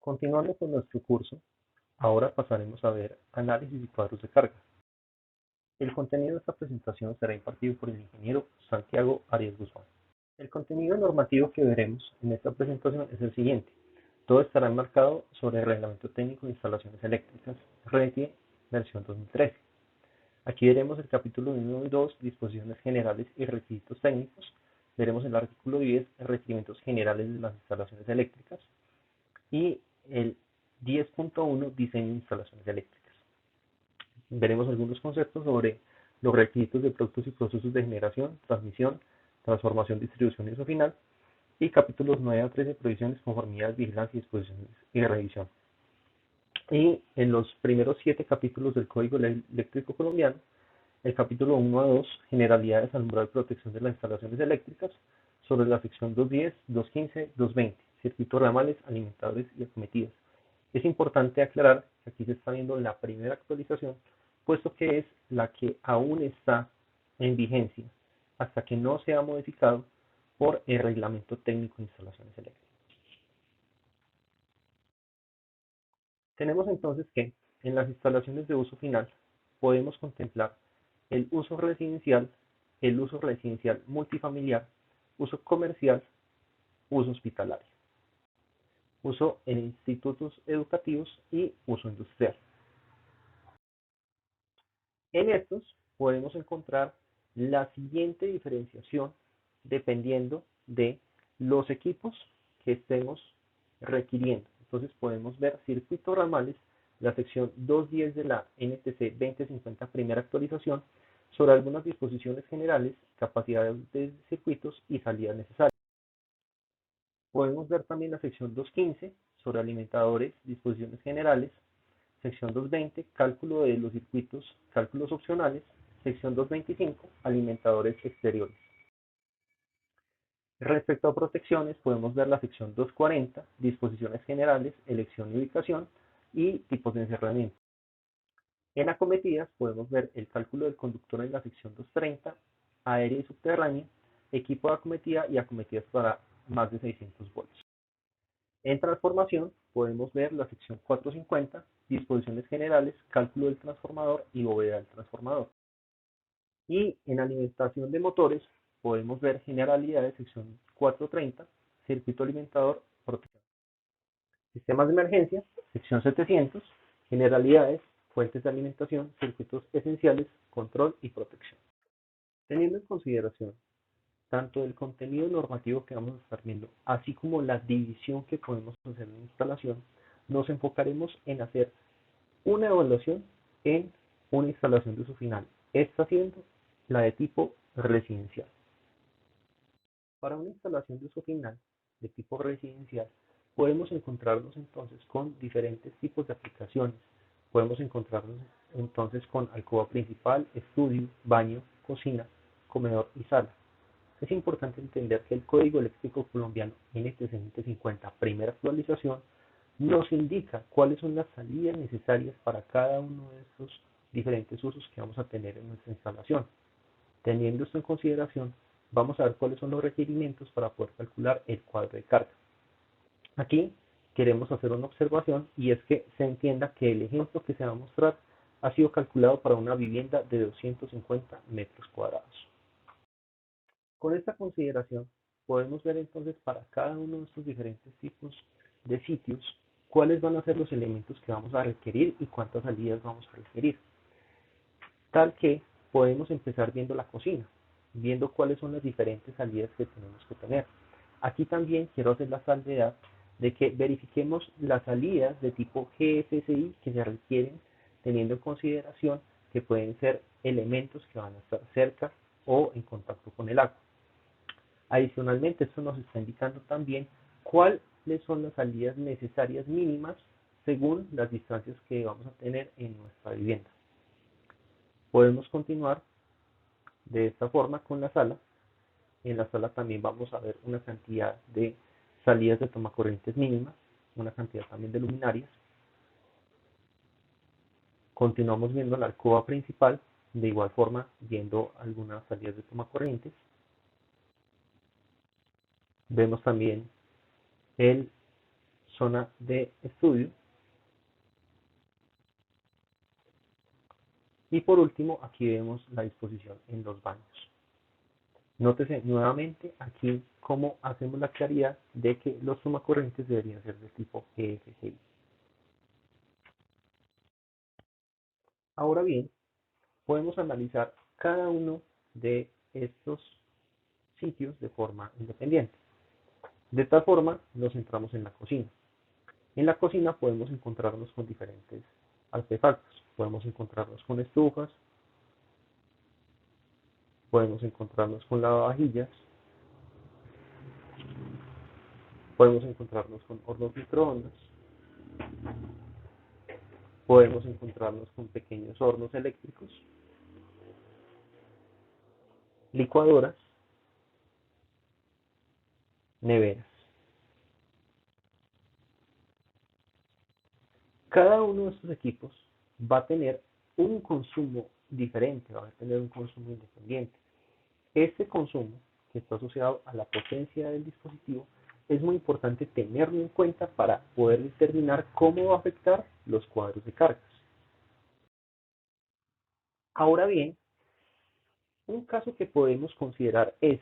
Continuando con nuestro curso, ahora pasaremos a ver análisis y cuadros de carga. El contenido de esta presentación será impartido por el ingeniero Santiago Arias Guzmán. El contenido normativo que veremos en esta presentación es el siguiente. Todo estará enmarcado sobre el Reglamento Técnico de Instalaciones Eléctricas, RETIE, versión 2013. Aquí veremos el capítulo 1 y 2, disposiciones generales y requisitos técnicos. Veremos el artículo 10, requerimientos generales de las instalaciones eléctricas. Y el 10.1, diseño de instalaciones eléctricas. Veremos algunos conceptos sobre los requisitos de productos y procesos de generación, transmisión, transformación, distribución y uso final. Y capítulos 9 a 13, provisiones, conformidad, vigilancia, disposiciones y revisión. Y en los primeros 7 capítulos del Código Eléctrico Colombiano, el capítulo 1 a 2, generalidades, alumbrado y protección de las instalaciones eléctricas, sobre la sección 210, 215, 220, circuitos ramales, alimentadores y acometidas. Es importante aclarar que aquí se está viendo la primera actualización, puesto que es la que aún está en vigencia, hasta que no sea modificado por el Reglamento Técnico de Instalaciones Eléctricas. Tenemos entonces que en las instalaciones de uso final podemos contemplar el uso residencial multifamiliar, uso comercial, uso hospitalario, uso en institutos educativos y uso industrial. En estos podemos encontrar la siguiente diferenciación dependiendo de los equipos que estemos requiriendo. Entonces podemos ver circuitos ramales, la sección 210 de la NTC 2050 primera actualización, sobre algunas disposiciones generales, capacidades de circuitos y salidas necesarias. Podemos ver también la sección 215 sobre alimentadores, disposiciones generales, sección 220, cálculo de los circuitos, cálculos opcionales, sección 225, alimentadores exteriores. Respecto a protecciones, podemos ver la sección 240, disposiciones generales, elección y ubicación, y tipos de encerramiento. En acometidas podemos ver el cálculo del conductor en la sección 230, aérea y subterránea, equipo de acometida y acometidas para más de 600 volts. En transformación podemos ver la sección 450, disposiciones generales, cálculo del transformador y bóveda del transformador. Y en alimentación de motores podemos ver generalidades, sección 430, circuito alimentador, protección. Sistemas de emergencia, sección 700, generalidades, fuentes de alimentación, circuitos esenciales, control y protección. Teniendo en consideración tanto el contenido normativo que vamos a estar viendo, así como la división que podemos hacer en la instalación, nos enfocaremos en hacer una evaluación en una instalación de uso final, esta siendo la de tipo residencial. Para una instalación de uso final de tipo residencial, podemos encontrarnos entonces con diferentes tipos de aplicaciones. Podemos encontrarnos entonces con alcoba principal, estudio, baño, cocina, comedor y sala. Es importante entender que el Código Eléctrico Colombiano NTC 2050, primera actualización, nos indica cuáles son las salidas necesarias para cada uno de estos diferentes usos que vamos a tener en nuestra instalación. Teniendo esto en consideración, vamos a ver cuáles son los requerimientos para poder calcular el cuadro de carga. Aquí queremos hacer una observación y es que se entienda que el ejemplo que se va a mostrar ha sido calculado para una vivienda de 250 metros cuadrados. Con esta consideración, podemos ver entonces para cada uno de estos diferentes tipos de sitios cuáles van a ser los elementos que vamos a requerir y cuántas salidas vamos a requerir. Tal que podemos empezar viendo la cocina, viendo cuáles son las diferentes salidas que tenemos que tener. Aquí también quiero hacer la salvedad de que verifiquemos las salidas de tipo GFSI que se requieren, teniendo en consideración que pueden ser elementos que van a estar cerca o en contacto con el agua. Adicionalmente, esto nos está indicando también cuáles son las salidas necesarias mínimas según las distancias que vamos a tener en nuestra vivienda. Podemos continuar de esta forma con la sala. En la sala también vamos a ver una cantidad de salidas de tomacorrientes mínimas, una cantidad también de luminarias. Continuamos viendo la alcoba principal, de igual forma viendo algunas salidas de tomacorrientes. Vemos también el zona de estudio. Y por último, aquí vemos la disposición en los baños. Nótese nuevamente aquí cómo hacemos la claridad de que los tomacorrientes deberían ser de tipo EFGI. Ahora bien, podemos analizar cada uno de estos sitios de forma independiente. De esta forma nos centramos en la cocina. En la cocina podemos encontrarnos con diferentes artefactos. Podemos encontrarnos con estufas, podemos encontrarnos con lavavajillas, podemos encontrarnos con hornos microondas, podemos encontrarnos con pequeños hornos eléctricos, licuadoras, neveras. Cada uno de estos equipos va a tener un consumo diferente, va a tener un consumo independiente. Este consumo, que está asociado a la potencia del dispositivo, es muy importante tenerlo en cuenta para poder determinar cómo va a afectar los cuadros de cargas. Ahora bien, un caso que podemos considerar es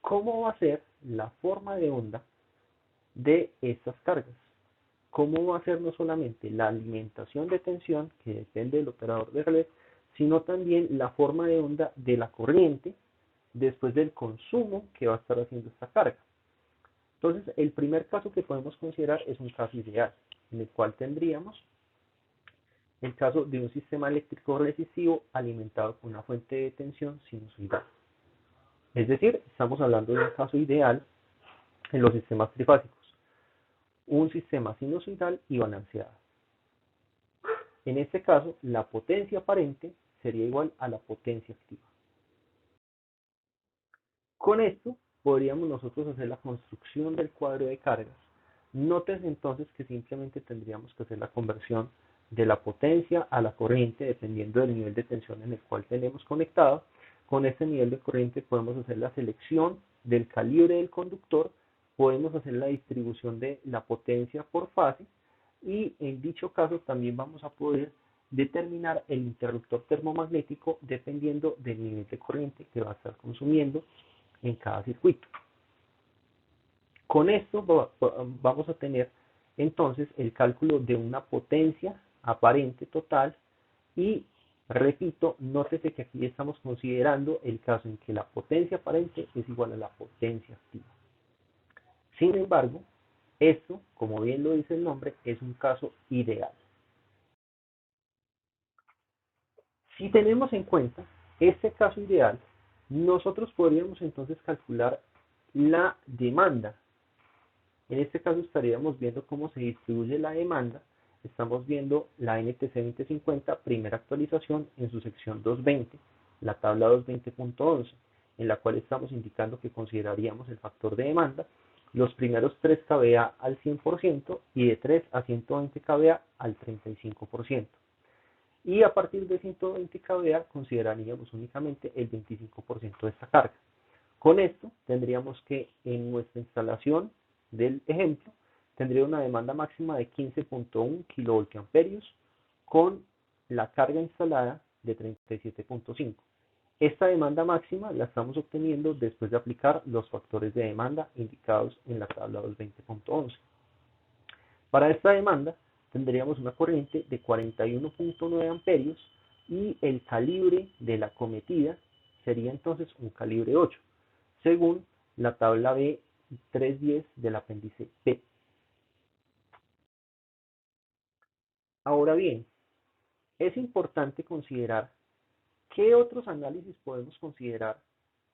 cómo va a ser la forma de onda de estas cargas. Cómo va a ser no solamente la alimentación de tensión, que depende del operador de relé, sino también la forma de onda de la corriente después del consumo que va a estar haciendo esta carga. Entonces, el primer caso que podemos considerar es un caso ideal, en el cual tendríamos el caso de un sistema eléctrico resistivo alimentado con una fuente de tensión sinusoidal. Es decir, estamos hablando de un caso ideal en los sistemas trifásicos, un sistema sinusoidal y balanceado. En este caso, la potencia aparente sería igual a la potencia activa. Con esto, podríamos nosotros hacer la construcción del cuadro de cargas. Noten entonces que simplemente tendríamos que hacer la conversión de la potencia a la corriente dependiendo del nivel de tensión en el cual tenemos conectado. Con este nivel de corriente podemos hacer la selección del calibre del conductor, podemos hacer la distribución de la potencia por fase y en dicho caso también vamos a poder determinar el interruptor termomagnético dependiendo del nivel de corriente que va a estar consumiendo en cada circuito. Con esto vamos a tener entonces el cálculo de una potencia aparente total y repito, nótese que aquí estamos considerando el caso en que la potencia aparente es igual a la potencia activa. Sin embargo, esto, como bien lo dice el nombre, es un caso ideal. Si tenemos en cuenta este caso ideal, nosotros podríamos entonces calcular la demanda. En este caso estaríamos viendo cómo se distribuye la demanda. Estamos viendo la NTC 2050, primera actualización en su sección 220, la tabla 220.11, en la cual estamos indicando que consideraríamos el factor de demanda, los primeros 3 kVA al 100% y de 3 a 120 kVA al 35%. Y a partir de 120 kVA consideraríamos únicamente el 25% de esta carga. Con esto tendríamos que en nuestra instalación del ejemplo tendría una demanda máxima de 15.1 kVA con la carga instalada de 37.5. Esta demanda máxima la estamos obteniendo después de aplicar los factores de demanda indicados en la tabla 220.11. Para esta demanda tendríamos una corriente de 41.9 amperios y el calibre de la acometida sería entonces un calibre 8, según la tabla B310 del apéndice B. Ahora bien, es importante considerar qué otros análisis podemos considerar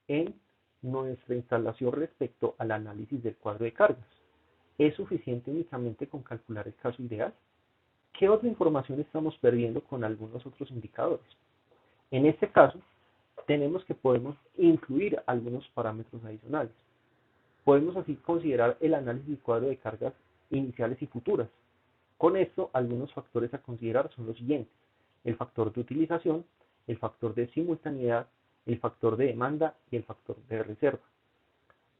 en nuestra instalación respecto al análisis del cuadro de cargas. ¿Es suficiente únicamente con calcular el caso ideal? ¿Qué otra información estamos perdiendo con algunos otros indicadores? En este caso, tenemos que podemos incluir algunos parámetros adicionales. Podemos así considerar el análisis del cuadro de cargas iniciales y futuras. Con esto, algunos factores a considerar son los siguientes: el factor de utilización, el factor de simultaneidad, el factor de demanda y el factor de reserva.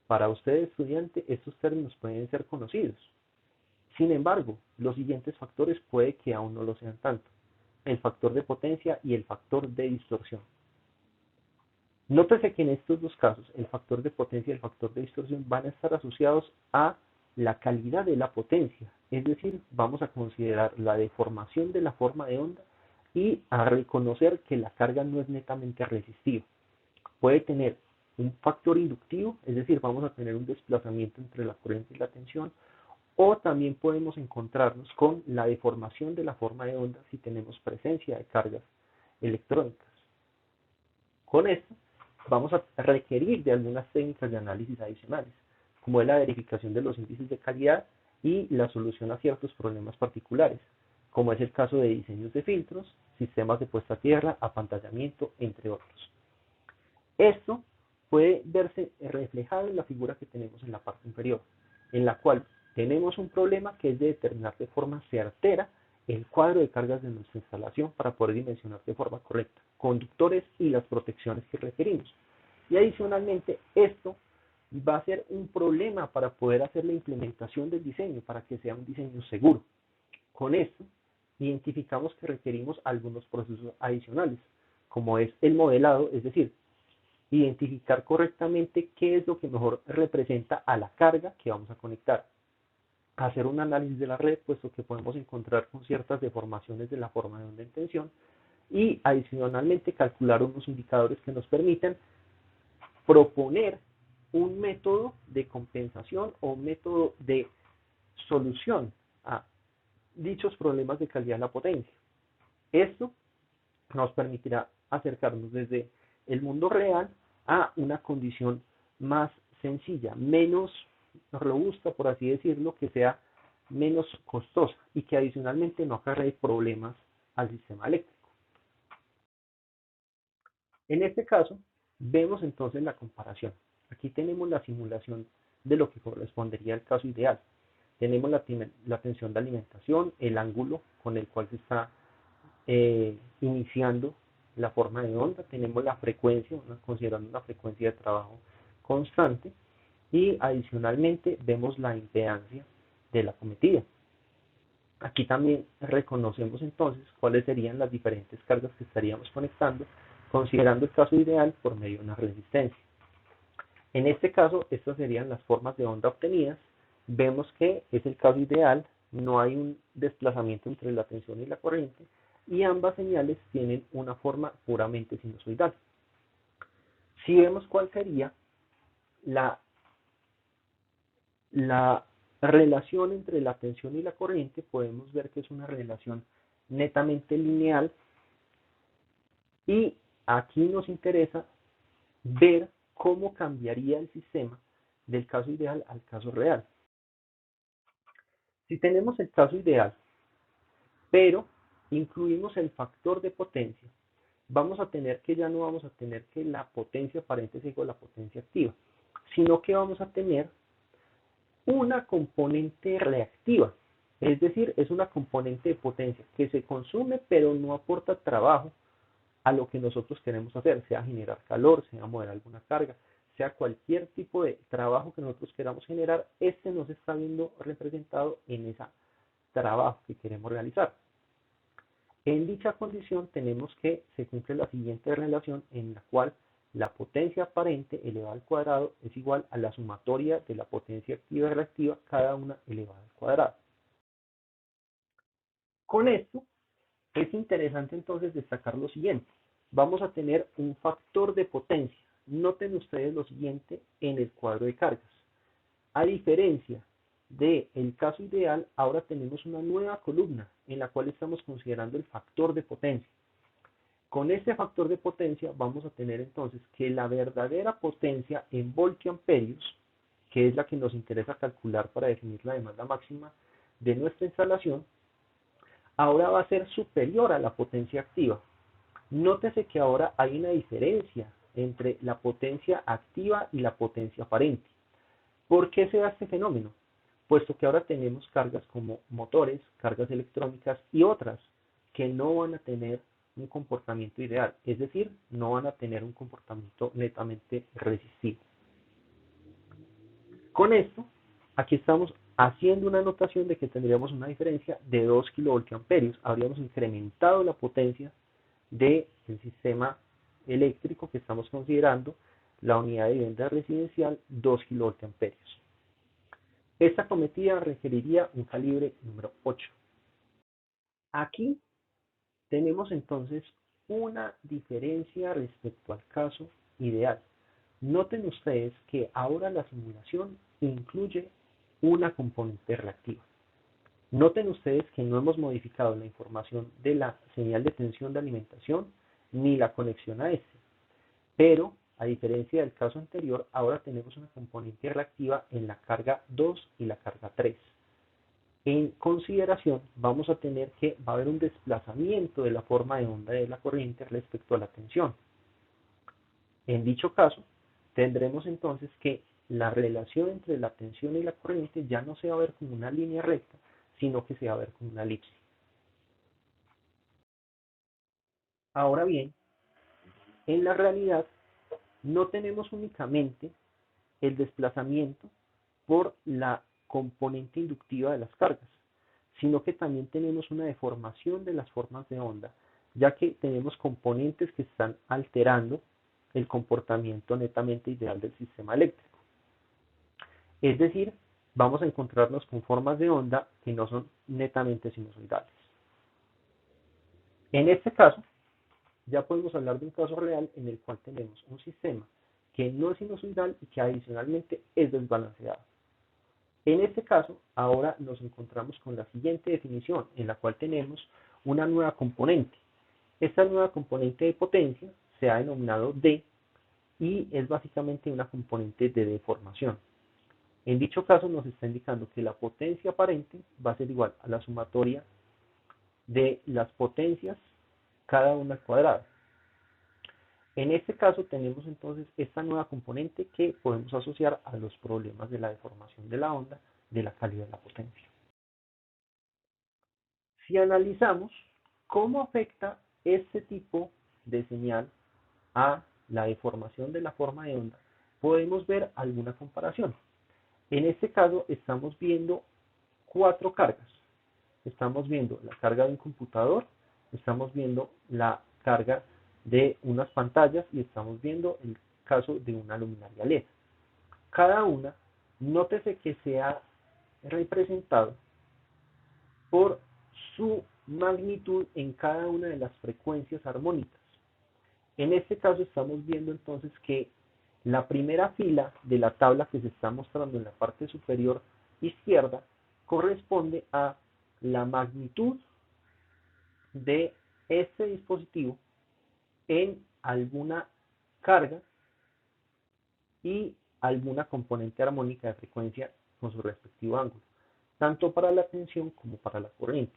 Para usted, estudiante, estos términos pueden ser conocidos. Sin embargo, los siguientes factores puede que aún no lo sean tanto: el factor de potencia y el factor de distorsión. Nótese que en estos dos casos, el factor de potencia y el factor de distorsión van a estar asociados a la calidad de la potencia, es decir, vamos a considerar la deformación de la forma de onda y a reconocer que la carga no es netamente resistiva. Puede tener un factor inductivo, es decir, vamos a tener un desplazamiento entre la corriente y la tensión, o también podemos encontrarnos con la deformación de la forma de onda si tenemos presencia de cargas electrónicas. Con esto vamos a requerir de algunas técnicas de análisis adicionales, como es la verificación de los índices de calidad y la solución a ciertos problemas particulares, como es el caso de diseños de filtros, sistemas de puesta a tierra, apantallamiento, entre otros. Esto puede verse reflejado en la figura que tenemos en la parte inferior, en la cual tenemos un problema que es de determinar de forma certera el cuadro de cargas de nuestra instalación para poder dimensionar de forma correcta conductores y las protecciones que requerimos. Y adicionalmente, esto va a ser un problema para poder hacer la implementación del diseño, para que sea un diseño seguro. Con esto, identificamos que requerimos algunos procesos adicionales, como es el modelado, es decir, identificar correctamente qué es lo que mejor representa a la carga que vamos a conectar. Hacer un análisis de la red, puesto que podemos encontrar con ciertas deformaciones de la forma de onda en tensión, y adicionalmente calcular unos indicadores que nos permitan proponer un método de compensación o un método de solución a dichos problemas de calidad de la potencia. Esto nos permitirá acercarnos desde el mundo real a una condición más sencilla, menos robusta, por así decirlo, que sea menos costosa y que adicionalmente no acarree problemas al sistema eléctrico. En este caso, vemos entonces la comparación. Aquí tenemos la simulación de lo que correspondería al caso ideal. Tenemos la tensión de alimentación, el ángulo con el cual se está iniciando la forma de onda, tenemos la frecuencia, considerando una frecuencia de trabajo constante, y adicionalmente vemos la impedancia de la cometida. Aquí también reconocemos entonces cuáles serían las diferentes cargas que estaríamos conectando, considerando el caso ideal por medio de una resistencia. En este caso, estas serían las formas de onda obtenidas. Vemos que es el caso ideal, no hay un desplazamiento entre la tensión y la corriente, y ambas señales tienen una forma puramente sinusoidal. Si vemos cuál sería la relación entre la tensión y la corriente, podemos ver que es una relación netamente lineal, y aquí nos interesa ver cómo cambiaría el sistema del caso ideal al caso real. Si tenemos el caso ideal, pero incluimos el factor de potencia, vamos a tener que ya no vamos a tener que la potencia aparente sea igual a la potencia activa, sino que vamos a tener una componente reactiva, es decir, es una componente de potencia que se consume pero no aporta trabajo a lo que nosotros queremos hacer, sea generar calor, sea mover alguna carga, sea cualquier tipo de trabajo que nosotros queramos generar, este nos está viendo representado en ese trabajo que queremos realizar. En dicha condición tenemos que se cumple la siguiente relación, en la cual la potencia aparente elevada al cuadrado es igual a la sumatoria de la potencia activa y reactiva, cada una elevada al cuadrado. Con esto es interesante entonces destacar lo siguiente. Vamos a tener un factor de potencia. Noten ustedes lo siguiente en el cuadro de cargas. A diferencia del caso ideal, ahora tenemos una nueva columna en la cual estamos considerando el factor de potencia. Con este factor de potencia vamos a tener entonces que la verdadera potencia en voltiamperios, que es la que nos interesa calcular para definir la demanda máxima de nuestra instalación, ahora va a ser superior a la potencia activa. Nótese que ahora hay una diferencia entre la potencia activa y la potencia aparente. ¿Por qué se da este fenómeno? Puesto que ahora tenemos cargas como motores, cargas electrónicas y otras que no van a tener un comportamiento ideal, es decir, no van a tener un comportamiento netamente resistivo. Con esto, aquí estamos haciendo una anotación de que tendríamos una diferencia de 2 kilovoltiamperios. Habríamos incrementado la potencia del sistema eléctrico que estamos considerando, la unidad de vivienda residencial, 2 kilovoltiamperios. Esta acometida requeriría un calibre número 8. Aquí tenemos entonces una diferencia respecto al caso ideal. Noten ustedes que ahora la simulación incluye una componente reactiva. Noten ustedes que no hemos modificado la información de la señal de tensión de alimentación ni la conexión a este, pero a diferencia del caso anterior, ahora tenemos una componente reactiva en la carga 2 y la carga 3. En consideración, vamos a tener que va a haber un desplazamiento de la forma de onda de la corriente respecto a la tensión. En dicho caso, tendremos entonces que la relación entre la tensión y la corriente ya no se va a ver como una línea recta, sino que se va a ver como una elipse. Ahora bien, en la realidad no tenemos únicamente el desplazamiento por la componente inductiva de las cargas, sino que también tenemos una deformación de las formas de onda, ya que tenemos componentes que están alterando el comportamiento netamente ideal del sistema eléctrico. Es decir, vamos a encontrarnos con formas de onda que no son netamente sinusoidales. En este caso, ya podemos hablar de un caso real en el cual tenemos un sistema que no es sinusoidal y que adicionalmente es desbalanceado. En este caso, ahora nos encontramos con la siguiente definición, en la cual tenemos una nueva componente. Esta nueva componente de potencia se ha denominado D y es básicamente una componente de deformación. En dicho caso nos está indicando que la potencia aparente va a ser igual a la sumatoria de las potencias cada una al cuadrado. En este caso tenemos entonces esta nueva componente que podemos asociar a los problemas de la deformación de la onda de la calidad de la potencia. Si analizamos cómo afecta este tipo de señal a la deformación de la forma de onda, podemos ver alguna comparación. En este caso estamos viendo 4 cargas. Estamos viendo la carga de un computador, estamos viendo la carga de unas pantallas y estamos viendo el caso de una luminaria LED. Cada una, nótese que se ha representado por su magnitud en cada una de las frecuencias armónicas. En este caso estamos viendo entonces que la primera fila de la tabla que se está mostrando en la parte superior izquierda corresponde a la magnitud de este dispositivo en alguna carga y alguna componente armónica de frecuencia con su respectivo ángulo, tanto para la tensión como para la corriente.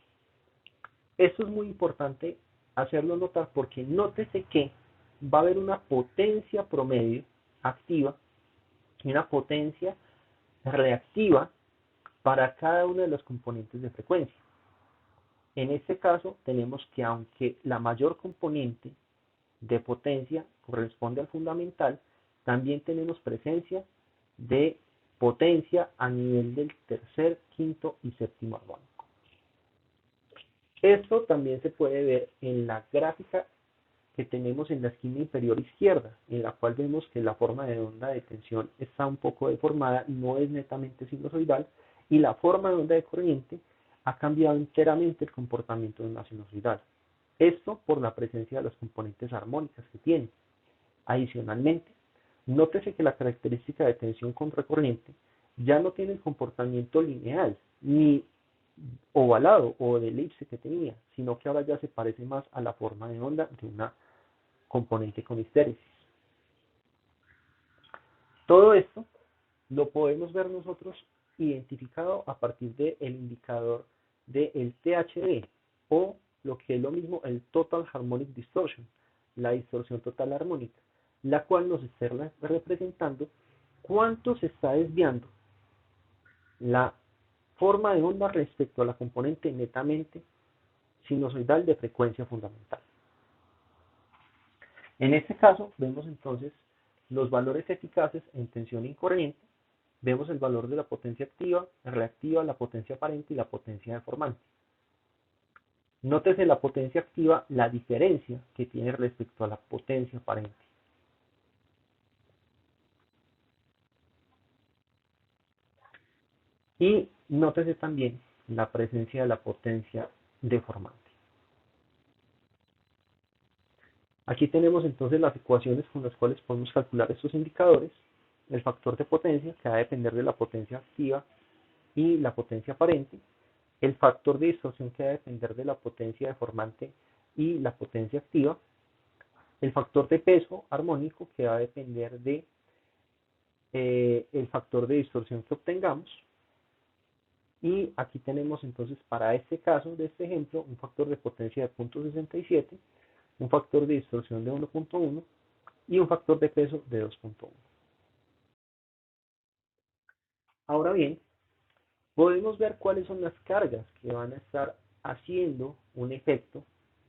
Esto es muy importante hacerlo notar porque nótese que va a haber una potencia promedio activa y una potencia reactiva para cada una de los componentes de frecuencia. En este caso tenemos que aunque la mayor componente de potencia corresponde al fundamental, también tenemos presencia de potencia a nivel del tercer, quinto y séptimo armónico. Esto también se puede ver en la gráfica que tenemos en la esquina inferior izquierda, en la cual vemos que la forma de onda de tensión está un poco deformada, no es netamente sinusoidal, y la forma de onda de corriente ha cambiado enteramente el comportamiento de una sinusoidal. Esto por la presencia de las componentes armónicas que tiene. Adicionalmente, nótese que la característica de tensión contra corriente ya no tiene el comportamiento lineal, ni ovalado o de elipse que tenía, sino que ahora ya se parece más a la forma de onda de una componente con histéresis. Todo esto lo podemos ver nosotros identificado a partir del indicador del THD o lo que es lo mismo el Total Harmonic Distortion, la distorsión total armónica, la cual nos está representando cuánto se está desviando la forma de onda respecto a la componente netamente sinusoidal de frecuencia fundamental. En este caso vemos entonces los valores eficaces en tensión y corriente vemos el valor de la potencia activa, reactiva, la potencia aparente y la potencia deformante. Nótese la potencia activa, la diferencia que tiene respecto a la potencia aparente. Y nótese también la presencia de la potencia deformante. Aquí tenemos entonces las ecuaciones con las cuales podemos calcular estos indicadores. El factor de potencia, que va a depender de la potencia activa y la potencia aparente. El factor de distorsión, que va a depender de la potencia deformante y la potencia activa. El factor de peso armónico, que va a depender de el factor de distorsión que obtengamos. Y aquí tenemos entonces para este caso, de este ejemplo, un factor de potencia de 0.67, un factor de distorsión de 1.1 y un factor de peso de 2.1. Ahora bien, podemos ver cuáles son las cargas que van a estar haciendo un efecto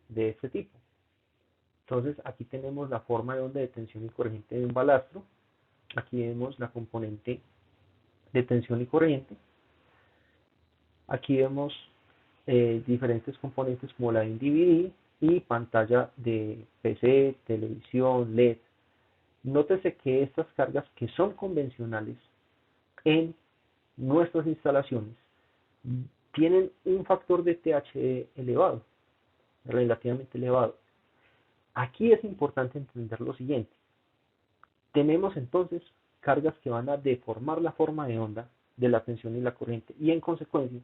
de este tipo. Entonces aquí tenemos la forma de onda de tensión y corriente de un balastro. Aquí vemos la componente de tensión y corriente. Aquí vemos diferentes componentes como la de un DVD y pantalla de PC, televisión, LED. Nótese que estas cargas que son convencionales en nuestras instalaciones tienen un factor de THD elevado, relativamente elevado. Aquí es importante entender lo siguiente. Tenemos entonces cargas que van a deformar la forma de onda de la tensión y la corriente y en consecuencia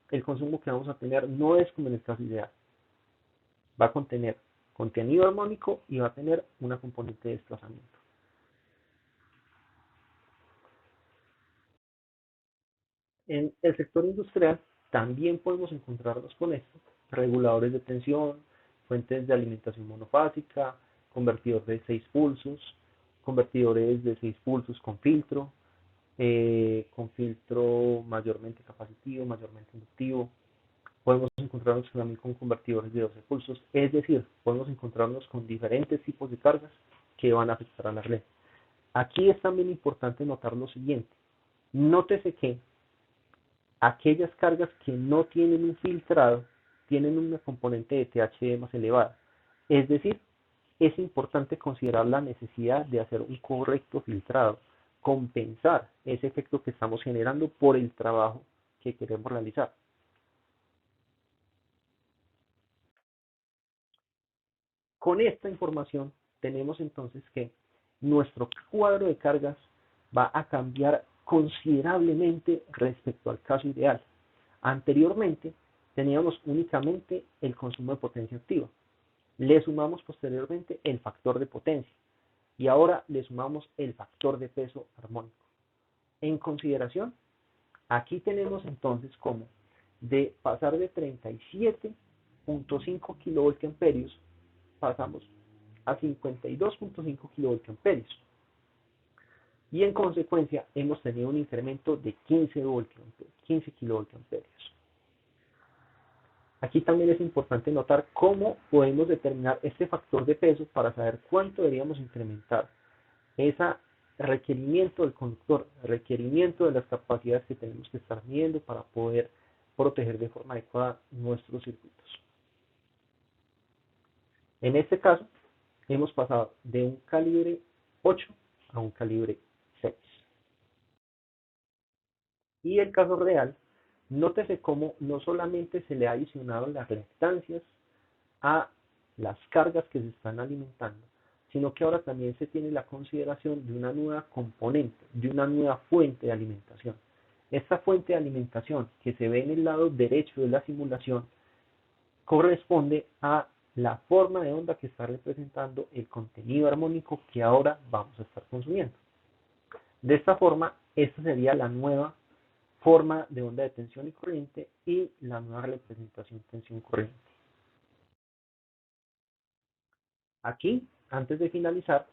el consumo que vamos a tener no es como en el caso ideal. Va a contener contenido armónico y va a tener una componente de desplazamiento. En el sector industrial también podemos encontrarnos con esto, reguladores de tensión, fuentes de alimentación monofásica, convertidor de 6 pulsos, convertidores de 6 pulsos con filtro mayormente capacitivo, mayormente inductivo. Podemos encontrarnos también con convertidores de 12 pulsos, es decir, podemos encontrarnos con diferentes tipos de cargas que van a afectar a la red. Aquí es también importante notar lo siguiente. Nótese que aquellas cargas que no tienen un filtrado tienen una componente de THD más elevada. Es decir, es importante considerar la necesidad de hacer un correcto filtrado, compensar ese efecto que estamos generando por el trabajo que queremos realizar. Con esta información tenemos entonces que nuestro cuadro de cargas va a cambiar considerablemente respecto al caso ideal. Anteriormente teníamos únicamente el consumo de potencia activa. Le sumamos posteriormente el factor de potencia y ahora le sumamos el factor de peso armónico. En consideración, aquí tenemos entonces como de pasar de 37.5 kilovoltiamperios pasamos a 52.5 kilovoltiamperios y en consecuencia hemos tenido un incremento de 15 kilovoltiamperios. Aquí también es importante notar cómo podemos determinar este factor de peso para saber cuánto deberíamos incrementar ese requerimiento del conductor, requerimiento de las capacidades que tenemos que estar midiendo para poder proteger de forma adecuada nuestros circuitos. En este caso, hemos pasado de un calibre 8 a un calibre 6. Y el caso real, nótese cómo no solamente se le ha adicionado las reactancias a las cargas que se están alimentando, sino que ahora también se tiene la consideración de una nueva componente, de una nueva fuente de alimentación. Esta fuente de alimentación que se ve en el lado derecho de la simulación corresponde a la forma de onda que está representando el contenido armónico que ahora vamos a estar consumiendo. De esta forma, esta sería la nueva forma de onda de tensión y corriente y la nueva representación tensión-corriente. Aquí, antes de finalizar,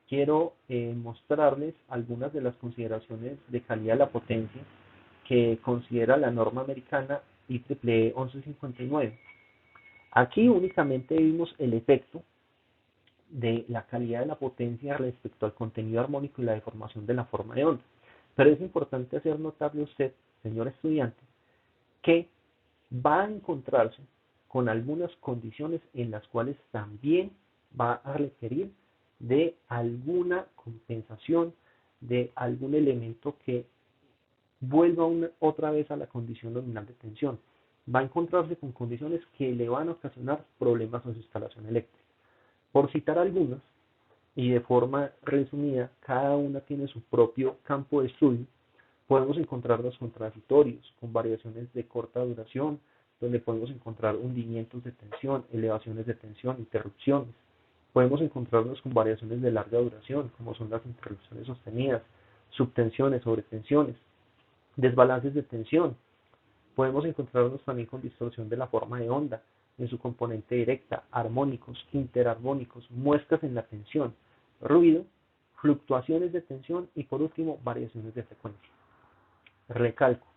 quiero mostrarles algunas de las consideraciones de calidad de la potencia que considera la norma americana IEEE 1159. Aquí únicamente vimos el efecto de la calidad de la potencia respecto al contenido armónico y la deformación de la forma de onda. Pero es importante hacer notarle a usted, señor estudiante, que va a encontrarse con algunas condiciones en las cuales también va a requerir de alguna compensación, de algún elemento que vuelva otra vez a la condición nominal de tensión. Va a encontrarse con condiciones que le van a ocasionar problemas en su instalación eléctrica. Por citar algunas, y de forma resumida, cada una tiene su propio campo de estudio. Podemos encontrarnos con transitorios, con variaciones de corta duración, donde podemos encontrar hundimientos de tensión, elevaciones de tensión, interrupciones. Podemos encontrarnos con variaciones de larga duración, como son las interrupciones sostenidas, subtensiones, sobretensiones, desbalances de tensión. Podemos encontrarnos también con distorsión de la forma de onda en su componente directa, armónicos, interarmónicos, muescas en la tensión, ruido, fluctuaciones de tensión y por último variaciones de frecuencia. Recalco,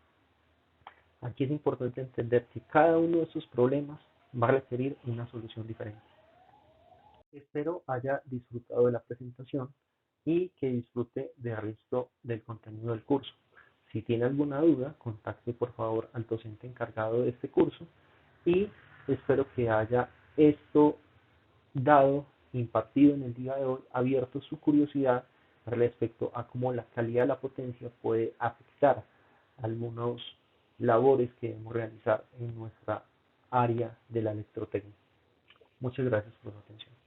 aquí es importante entender que cada uno de estos problemas va a requerir una solución diferente. Espero haya disfrutado de la presentación y que disfrute del resto del contenido del curso. Si tiene alguna duda, contacte por favor al docente encargado de este curso y espero que haya esto dado, impartido en el día de hoy, abierto su curiosidad respecto a cómo la calidad de la potencia puede afectar algunos labores que debemos realizar en nuestra área de la electrotecnia. Muchas gracias por su atención.